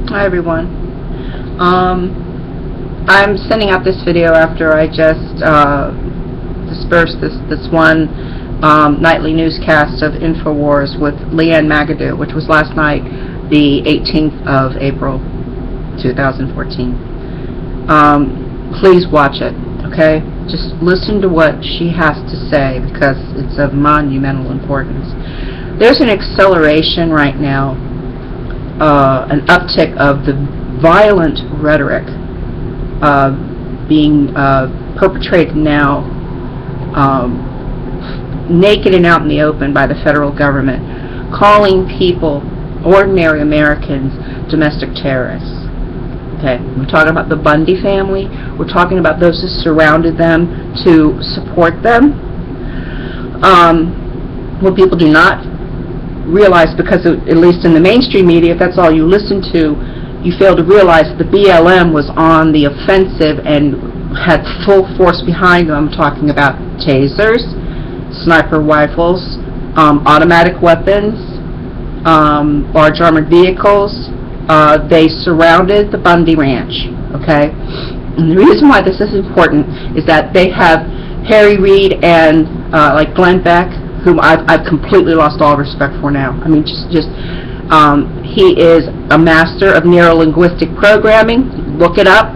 Hi everyone. I'm sending out this video after I just dispersed this one nightly newscast of InfoWars with Leanne Magadoo, which was last night, the 18th of April, 2014. Please watch it, okay? Just listen to what she has to say because it's of monumental importance. There's an acceleration right now, an uptick of the violent rhetoric being perpetrated now, naked and out in the open by the federal government, calling people, ordinary Americans, domestic terrorists. Okay, we're talking about the Bundy family. We're talking about those who surrounded them to support them. What people do not realize, because at least in the mainstream media, if that's all you listen to, you fail to realize that the BLM was on the offensive and had full force behind them. I'm talking about tasers, sniper rifles, automatic weapons, large armored vehicles. They surrounded the Bundy Ranch, okay? And the reason why this is important is that they have Harry Reid and like Glenn Beck, whom I've completely lost all respect for now. I mean, he is a master of neuro-linguistic programming. Look it up.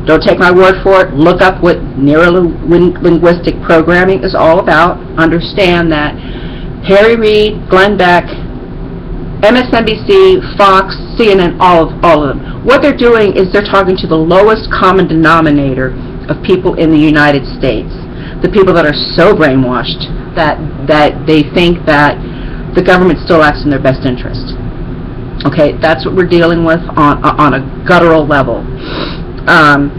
Don't take my word for it. Look up what neuro-linguistic programming is all about. Understand that Harry Reid, Glenn Beck, MSNBC, Fox, CNN, all of them. What they're doing is they're talking to the lowest common denominator of people in the United States. The people that are so brainwashed that they think that the government still acts in their best interest. Okay, that's what we're dealing with on a guttural level. And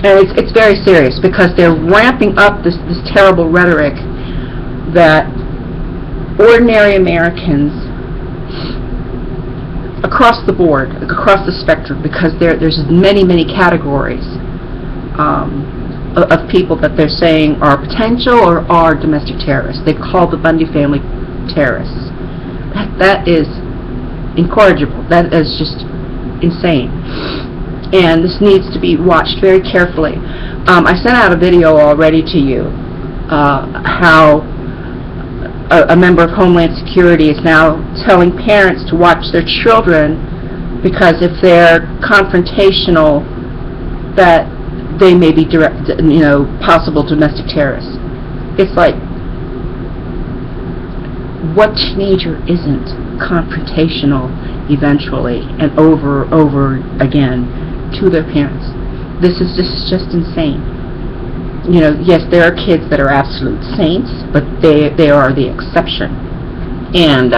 it's very serious because they're ramping up this terrible rhetoric that ordinary Americans across the board, across the spectrum, because there's many categories of people that they're saying are potential or are domestic terrorists. They call the Bundy family terrorists. That is incorrigible. That is just insane. And this needs to be watched very carefully. I sent out a video already to you how a member of Homeland Security is now telling parents to watch their children because if they're confrontational, that they may be possible domestic terrorists. It's like, what teenager isn't confrontational eventually and over again to their parents? This is just insane. Yes, there are kids that are absolute saints, but they are the exception. And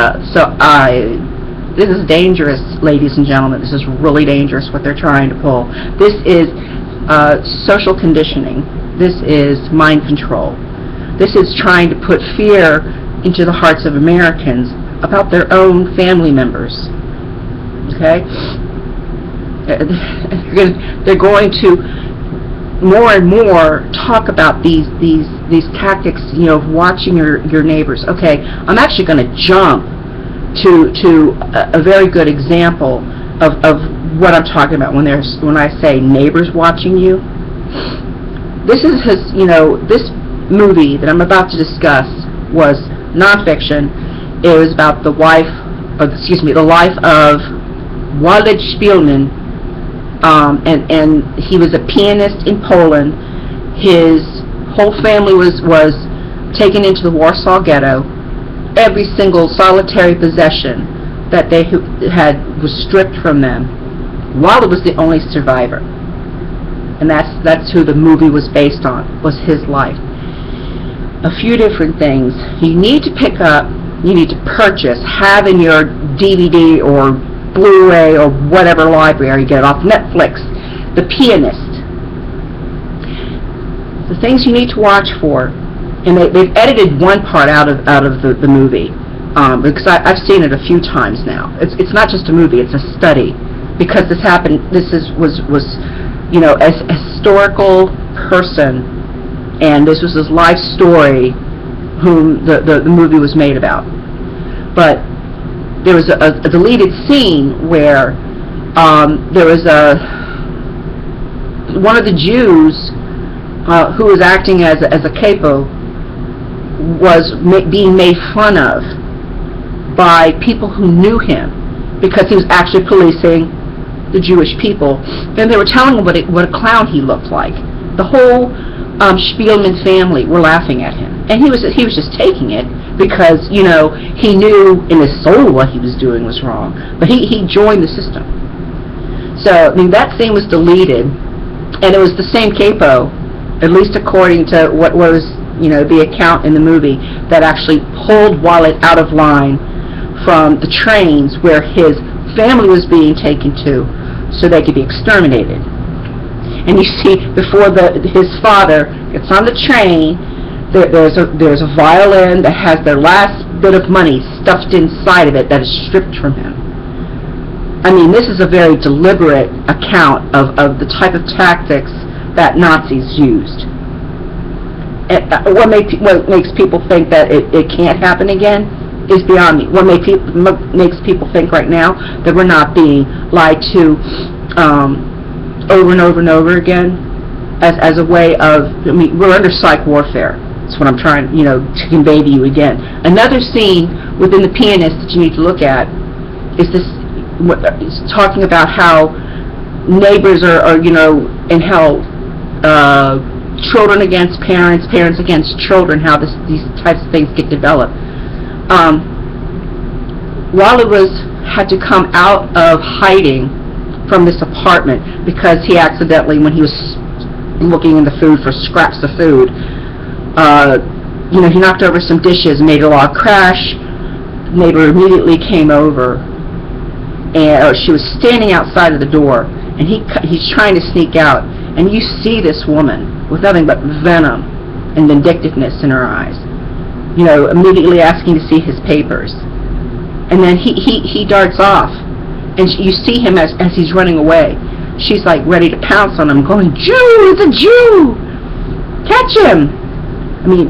this is dangerous, ladies and gentlemen. This is really dangerous what they're trying to pull. This is social conditioning. This is mind control. This is trying to put fear into the hearts of Americans about their own family members. Okay? They're going to more and more talk about these tactics, of watching your neighbors. Okay, I'm actually going to jump to a very good example of what I'm talking about when I say neighbors watching you. This is this movie that I'm about to discuss was nonfiction. It was about the life of Władysław Szpilman, and he was a pianist in Poland. His whole family was taken into the Warsaw Ghetto. Every single solitary possession that they had was stripped from them. Władysław was the only survivor, and that's who the movie was based on, was his life. A few different things you need to pick up, you need to purchase, have in your DVD or Blu-ray or whatever library you get off Netflix. The Pianist. The things you need to watch for, and they've edited one part out of the movie because I've seen it a few times now. It's not just a movie; it's a study, because this happened. This was a historical person. And this was his life story, whom the movie was made about. But there was a deleted scene where There was one of the Jews who was acting as a capo was being made fun of by people who knew him because he was actually policing the Jewish people, and they were telling him what a clown he looked like. The whole Spielman family were laughing at him, and he was just taking it because he knew in his soul what he was doing was wrong, but he joined the system. So I mean, that scene was deleted, and it was the same capo, at least according to what was the account in the movie, that actually pulled Wallet out of line from the trains where his family was being taken to so they could be exterminated. And you see, before his father gets on the train, there's a violin that has their last bit of money stuffed inside of it that is stripped from him. I mean, this is a very deliberate account of the type of tactics that Nazis used. What makes people think that it can't happen again is beyond me. What makes people think right now that we're not being lied to over and over and over again as a way of, I mean, we're under psych warfare. That's what I'm trying, to convey to you again. Another scene within The Pianist that you need to look at is this, it's talking about how neighbors are and how children against parents, parents against children, how these types of things get developed. Wallet had to come out of hiding from this apartment because he accidentally, when he was looking in the food for scraps of food, he knocked over some dishes and made a loud crash. The neighbor immediately came over, and she was standing outside of the door, and he's trying to sneak out, and you see this woman with nothing but venom and vindictiveness in her eyes, immediately asking to see his papers. And then he darts off, and you see him as he's running away. She's like ready to pounce on him, going, "Jew! It's a Jew! Catch him!" I mean,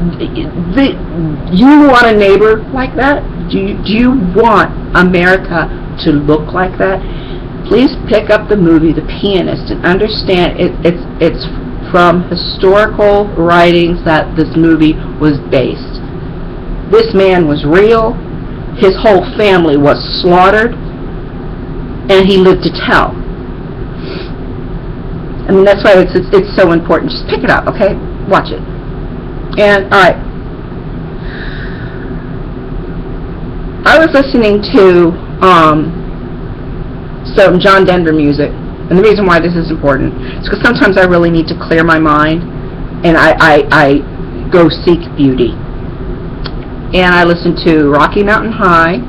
you want a neighbor like that? Do you want America to look like that? Please pick up the movie The Pianist and understand it's from historical writings that this movie was based. This man was real. His whole family was slaughtered, and he lived to tell. I mean, that's why it's so important. Just pick it up, okay? Watch it. And all right, I was listening to some John Denver music, and the reason why this is important is because sometimes I really need to clear my mind, and I go seek beauty. And I listened to Rocky Mountain High.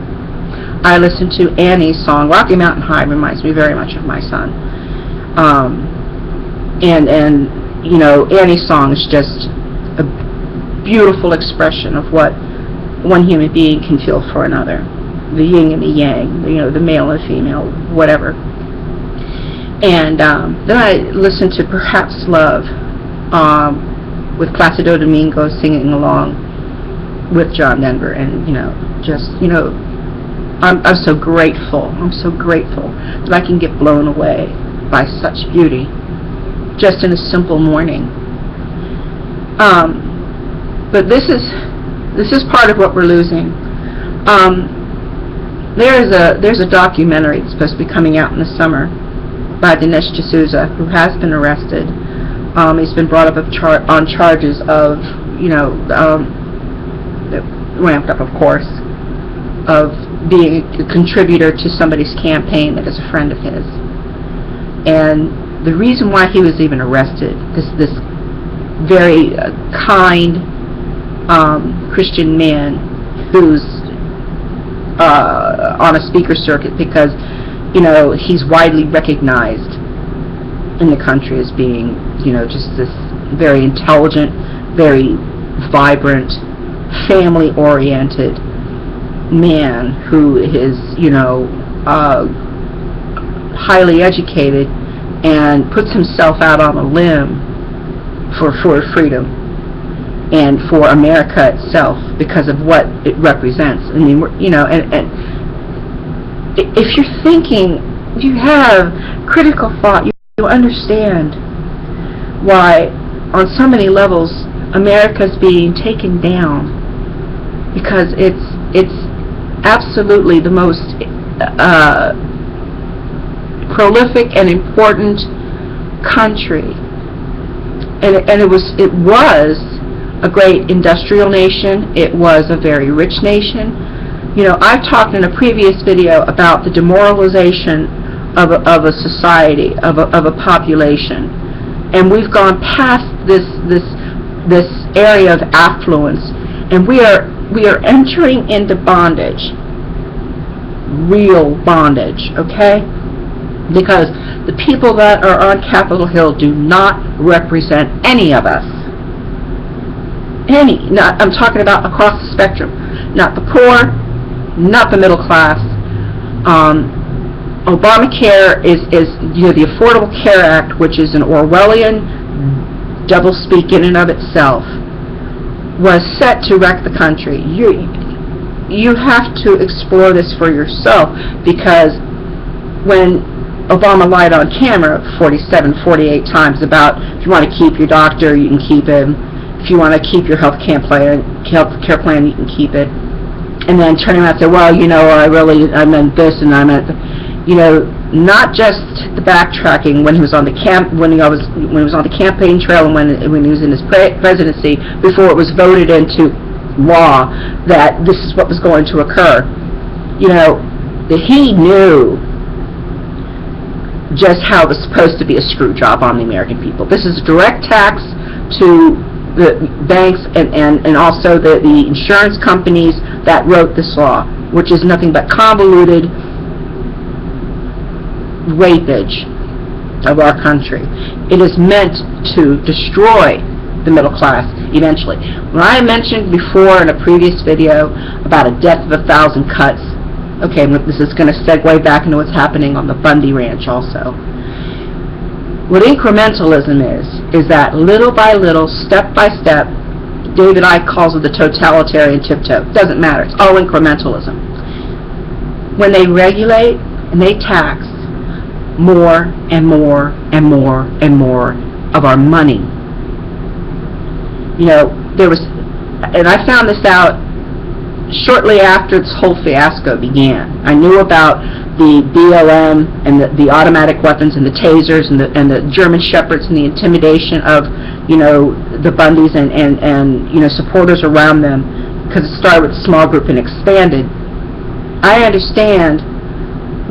I listened to Annie's song. Rocky Mountain High reminds me very much of my son. And Annie's song is just a beautiful expression of what one human being can feel for another. The yin and the yang, the male and the female, whatever. And then I listened to Perhaps Love with Placido Domingo singing along with John Denver, and I'm so grateful. I'm so grateful that I can get blown away by such beauty just in a simple morning. But this is part of what we're losing. There's a documentary that's supposed to be coming out in the summer by Dinesh D'Souza, who has been arrested. He's been brought up on charges of ramped up, of course, of being a contributor to somebody's campaign that is a friend of his. And the reason why he was even arrested, this very kind Christian man who's on a speaker circuit, because he's widely recognized in the country as being just this very intelligent, very vibrant, family-oriented man who is, highly educated and puts himself out on a limb for freedom and for America itself because of what it represents. I mean, and if you're thinking you have critical thought, you understand why on so many levels America's being taken down, because it's absolutely the most prolific and important country, and it was a great industrial nation. It was a very rich nation. You know, I've talked in a previous video about the demoralization of a society, of a population, and we've gone past this area of affluence, and we are entering into bondage, real bondage, okay? Because the people that are on Capitol Hill do not represent any of us. I'm talking about across the spectrum. Not the poor, not the middle class. Obamacare is the Affordable Care Act, which is an Orwellian doublespeak in and of itself, was set to wreck the country. You have to explore this for yourself, because when Obama lied on camera 48 times about if you want to keep your doctor, you can keep him. If you want to keep your health care plan, you can keep it. And then turning around and say, well, you know, I meant this and I meant, you know, not just the backtracking when he was on the when he was on the campaign trail, and when he was in his presidency, before it was voted into law that this is what was going to occur. You know, that he knew just how it was supposed to be a screw job on the American people. This is a direct tax to the banks and also the insurance companies that wrote this law, which is nothing but convoluted rapage of our country. It is meant to destroy the middle class eventually. When I mentioned before in a previous video about a death of 1,000 cuts, okay, this is going to segue back into what's happening on the Bundy Ranch also. What incrementalism is that little by little, step by step, David Icke calls it the totalitarian tiptoe. Doesn't matter. It's all incrementalism. When they regulate and they tax more and more and more and more of our money. You know, there was, and I found this out shortly after this whole fiasco began. I knew about the BLM and the automatic weapons and the tasers and the German shepherds and the intimidation of, you know, the Bundys and you know, supporters around them, because it started with a small group and expanded. I understand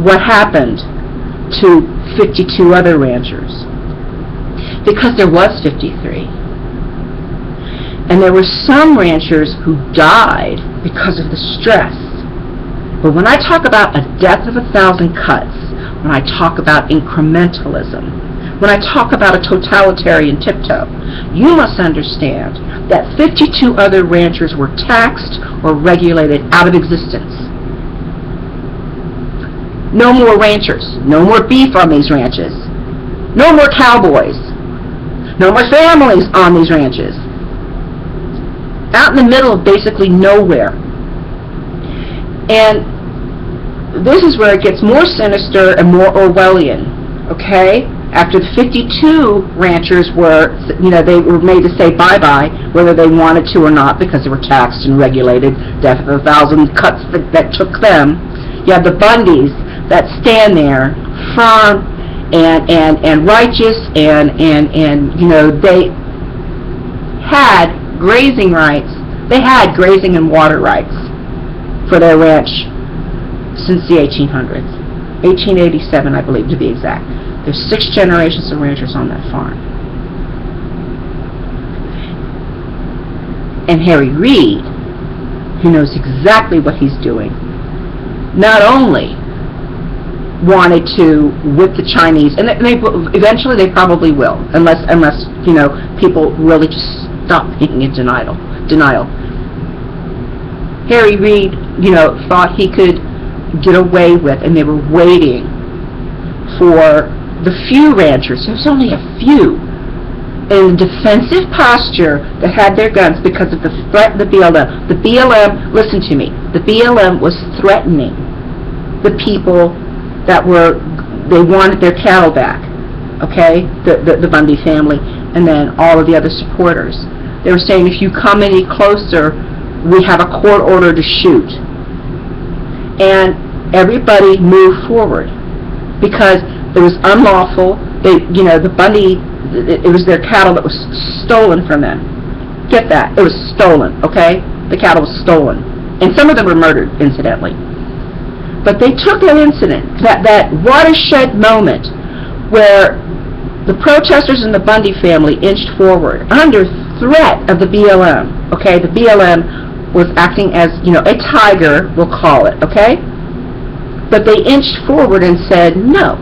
what happened to 52 other ranchers, because there was 53. And there were some ranchers who died because of the stress. But when I talk about a death of 1,000 cuts, when I talk about incrementalism, when I talk about a totalitarian tiptoe, you must understand that 52 other ranchers were taxed or regulated out of existence. No more ranchers, no more beef on these ranches, no more cowboys, no more families on these ranches. Out in the middle of basically nowhere. And this is where it gets more sinister and more Orwellian, okay? After the 52 ranchers were, you know, they were made to say bye-bye, whether they wanted to or not, because they were taxed and regulated, death of 1,000 cuts that took them. You have the Bundys that stand there firm and righteous and you know, they had grazing rights. They had grazing and water rights for their ranch since the 1800s. 1887, I believe, to be exact. There's 6 generations of ranchers on that farm. And Harry Reid, who knows exactly what he's doing, not only wanted to whip the Chinese, and eventually they probably will, unless you know, people really just stop being in denial. Harry Reid, you know, thought he could get away with, and they were waiting for the few ranchers, there was only a few, in defensive posture that had their guns because of the threat of the BLM. The BLM, listen to me, the BLM was threatening the people that were they wanted their cattle back, okay, the Bundy family, and then all of the other supporters. They were saying, if you come any closer, we have a court order to shoot. And everybody moved forward because it was unlawful. The Bundy, it was their cattle that was stolen from them. Get that? It was stolen, okay? The cattle was stolen. And some of them were murdered, incidentally. But they took that incident, that watershed moment where the protesters and the Bundy family inched forward under threat of the BLM, okay? The BLM was acting as, a tiger, we'll call it, okay? But they inched forward and said, no,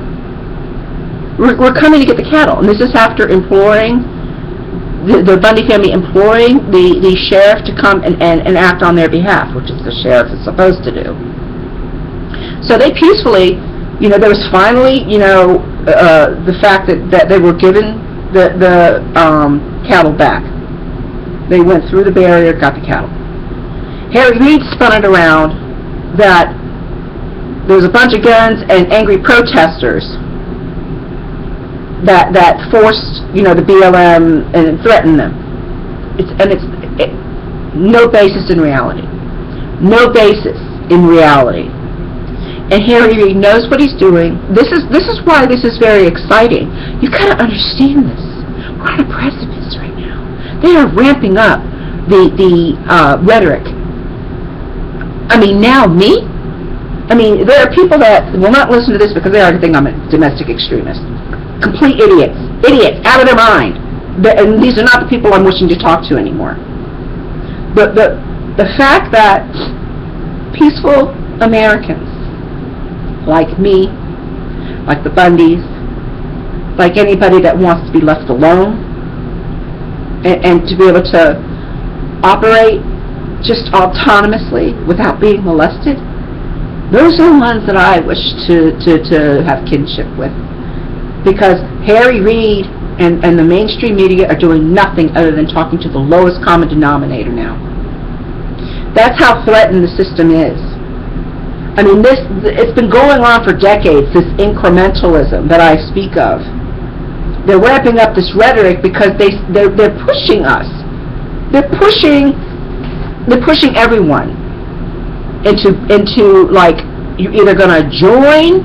we're coming to get the cattle. And this is after imploring, the Bundy family imploring the sheriff to come and act on their behalf, which is the sheriff is supposed to do. So they peacefully, there was finally, the fact that they were given the cattle back. They went through the barrier, got the cattle. Harry Reid spun it around that there was a bunch of guns and angry protesters that forced, the BLM and threatened them. It's no basis in reality. No basis in reality. And Harry Reid knows what he's doing. This is why this is very exciting. You gotta understand this. We're on a precipice right now. They are ramping up the rhetoric. Now me? There are people that will not listen to this because they already think I'm a domestic extremist. Complete idiots. Idiots, out of their mind. And these are not the people I'm wishing to talk to anymore. But the fact that peaceful Americans, like me, like the Bundys, like anybody that wants to be left alone, and to be able to operate just autonomously without being molested, those are the ones that I wish to have kinship with. Because Harry Reid and the mainstream media are doing nothing other than talking to the lowest common denominator now. That's how threatened the system is. It's been going on for decades, this incrementalism that I speak of. They're ramping up this rhetoric because they're pushing us. They're pushing everyone into like, you're either going to join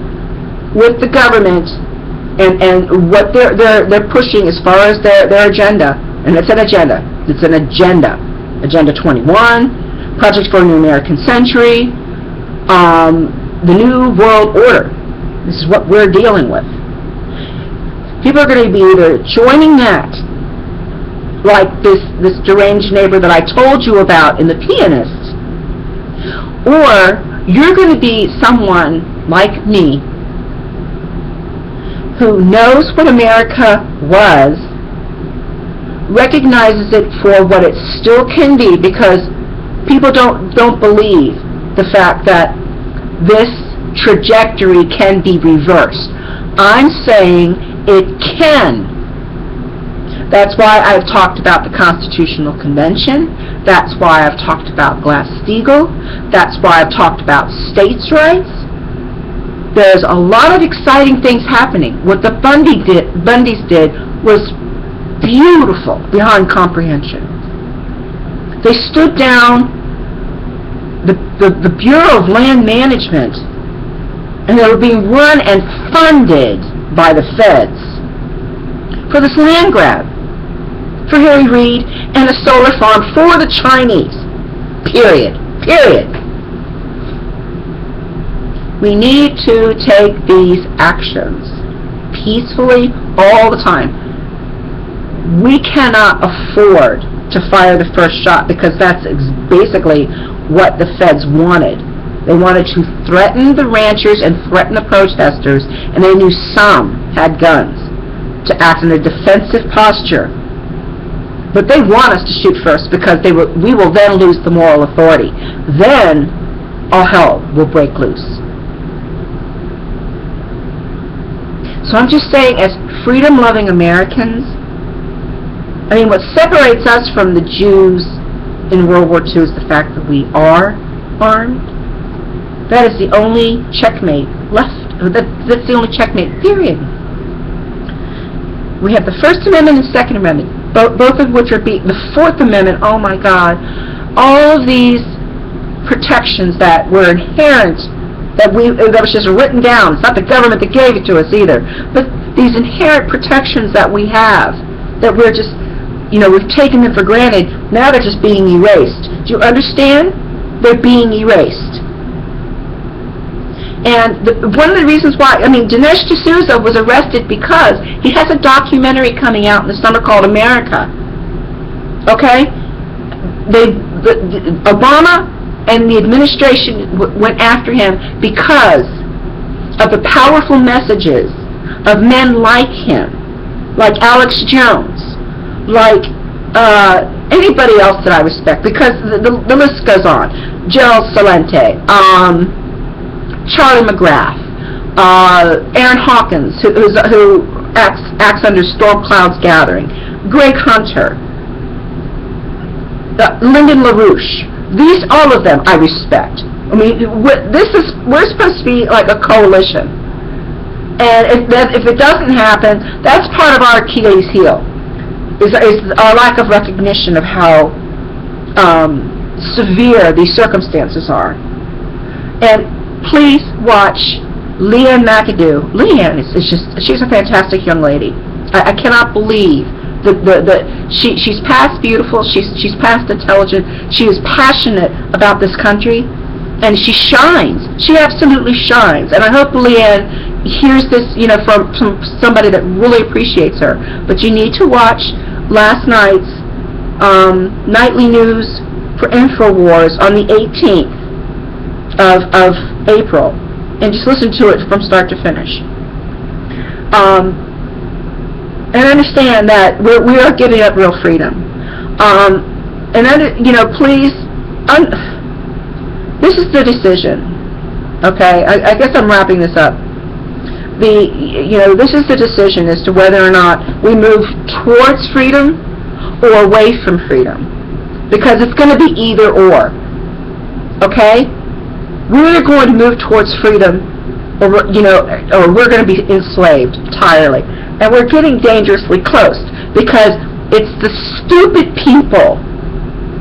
with the government and what they're pushing as far as their agenda, and it's an agenda. It's an agenda. Agenda 21, Project for a New American Century, the New World Order. This is what we're dealing with. People are going to be either joining that, like this deranged neighbor that I told you about in The Pianist, or you're going to be someone like me who knows what America was, recognizes it for what it still can be, because people don't believe the fact that this trajectory can be reversed. I'm saying it can. That's why I've talked about the Constitutional Convention. That's why I've talked about Glass-Steagall. That's why I've talked about states' rights. There's a lot of exciting things happening. What the Bundys did was beautiful beyond comprehension. They stood down the Bureau of Land Management, and they were being run and funded by the feds for this land grab, for Harry Reid and a solar farm for the Chinese. Period. We need to take these actions peacefully all the time. We cannot afford to fire the first shot, because that's basically what the feds wanted. They wanted to threaten the ranchers and threaten the protesters, and they knew some had guns to act in a defensive posture. But they want us to shoot first, because we will then lose the moral authority. Then all hell will break loose. So I'm just saying, as freedom-loving Americans, what separates us from the Jews in World War II is the fact that we are armed. That is the only checkmate left That's the only checkmate, period. We have the First Amendment and Second Amendment, both of which are beat. The Fourth Amendment, oh my God, all of these protections that were inherent, that was just written down. It's not the government that gave it to us either, but these inherent protections that we have, that we're just, we've taken them for granted. Now they're just being erased. Do you understand? They're being erased. And one of the reasons why, Dinesh D'Souza was arrested because he has a documentary coming out in the summer called America. Okay? Obama and the administration went after him because of the powerful messages of men like him, like Alex Jones, like anybody else that I respect, because the list goes on. Gerald Celente, Charlie McGrath, Aaron Hawkins, who acts under Storm Cloud's Gathering, Greg Hunter, Lyndon LaRouche. These, all of them, I respect. We're supposed to be like a coalition, and if it doesn't happen, that's part of our Achilles heel. Is our lack of recognition of how severe these circumstances are. And please watch Leanne McAdoo. Leanne she's a fantastic young lady. I cannot believe she's past beautiful, she's past intelligent, she is passionate about this country, and she shines. She absolutely shines. And I hope Leanne hears this, from somebody that really appreciates her. But you need to watch last night's nightly news for InfoWars on the 18th of April, and just listen to it from start to finish. And understand that we are giving up real freedom. And please, this is the decision. Okay, I guess I'm wrapping this up. This is the decision as to whether or not we move towards freedom or away from freedom, because it's going to be either or. Okay, we're going to move towards freedom, or we're going to be enslaved entirely. And we're getting dangerously close, because it's the stupid people.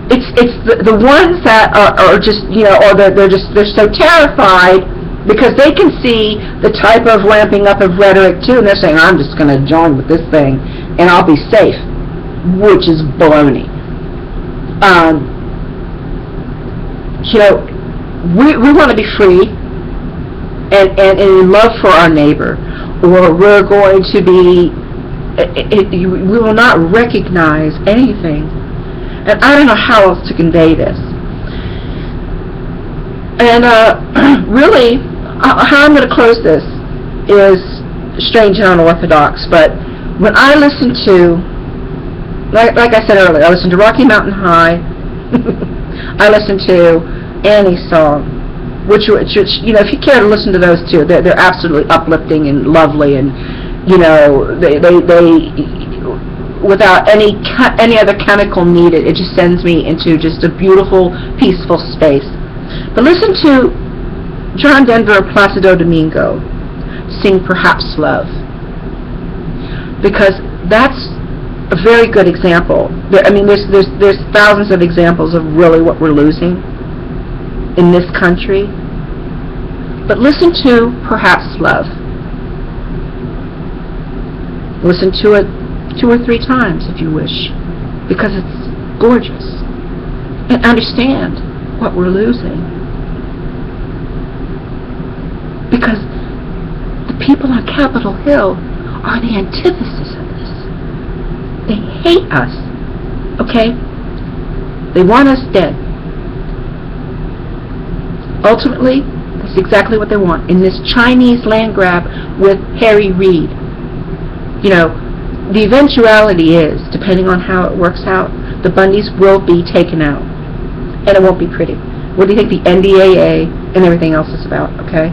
It's the ones that are just, or they're so terrified because they can see the type of ramping up of rhetoric too, and they're saying, I'm just going to join with this thing and I'll be safe, which is baloney. We want to be free and in love for our neighbor, or we're going to be, we will not recognize anything. And I don't know how else to convey this. And really, how I'm going to close this is strange and unorthodox, but when I listen to, like I said earlier, I listen to Rocky Mountain High, I listen to Annie's song, which if you care to listen to those two, they're absolutely uplifting and lovely, and they without any other chemical needed, it just sends me into just a beautiful, peaceful space. But listen to John Denver and Placido Domingo sing Perhaps Love, because that's a very good example. There's thousands of examples of really what we're losing in this country. But listen to Perhaps Love. Listen to it 2 or 3 times if you wish, because it's gorgeous. And understand what we're losing. Because the people on Capitol Hill are the antithesis of this. They hate us, okay? They want us dead. Ultimately, that's exactly what they want. In this Chinese land grab with Harry Reid, the eventuality is, depending on how it works out, the Bundys will be taken out. And it won't be pretty. What do you think the NDAA and everything else is about, okay?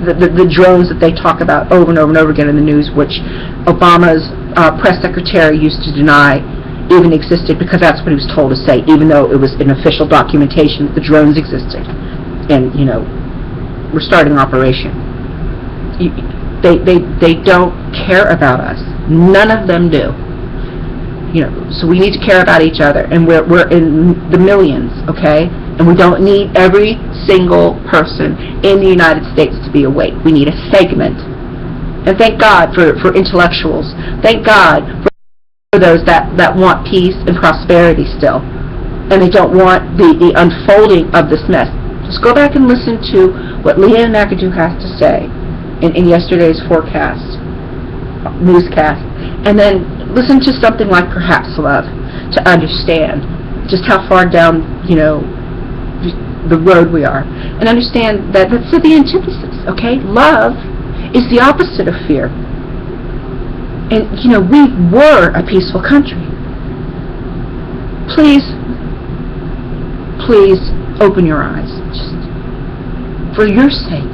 The drones that they talk about over and over and over again in the news, which Obama's press secretary used to deny even existed, because that's what he was told to say, even though it was in official documentation that the drones existed. And, we're starting operation. They don't care about us. None of them do. So we need to care about each other, and we're in the millions, okay? And we don't need every single person in the United States to be awake. We need a segment. And thank God for intellectuals. Thank God for those that want peace and prosperity still, and they don't want the unfolding of this mess. Just go back and listen to what Leanne McAdoo has to say in yesterday's newscast, and then listen to something like Perhaps Love to understand just how far down, the road we are, and understand that that's the antithesis, okay? Love is the opposite of fear. And, we were a peaceful country. Please open your eyes, just for your sake,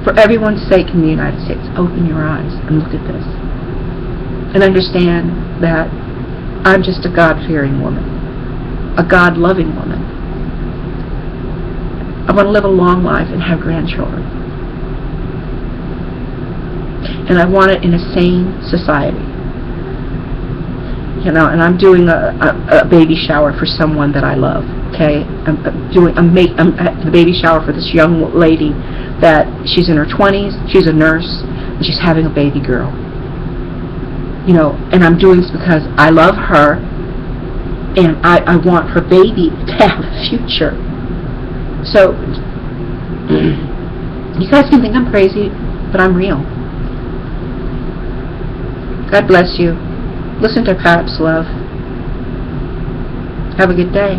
for everyone's sake in the United States. Open your eyes and look at this, and understand that I'm just a God-fearing woman, a God-loving woman. I want to live a long life and have grandchildren, and I want it in a sane society. And I'm doing a baby shower for someone that I love. Okay, I'm at the baby shower for this young lady that she's in her 20s. She's a nurse, and she's having a baby girl. And I'm doing this because I love her, and I want her baby to have a future. So, you guys can think I'm crazy, but I'm real. God bless you. Listen to Perhaps Love. Have a good day.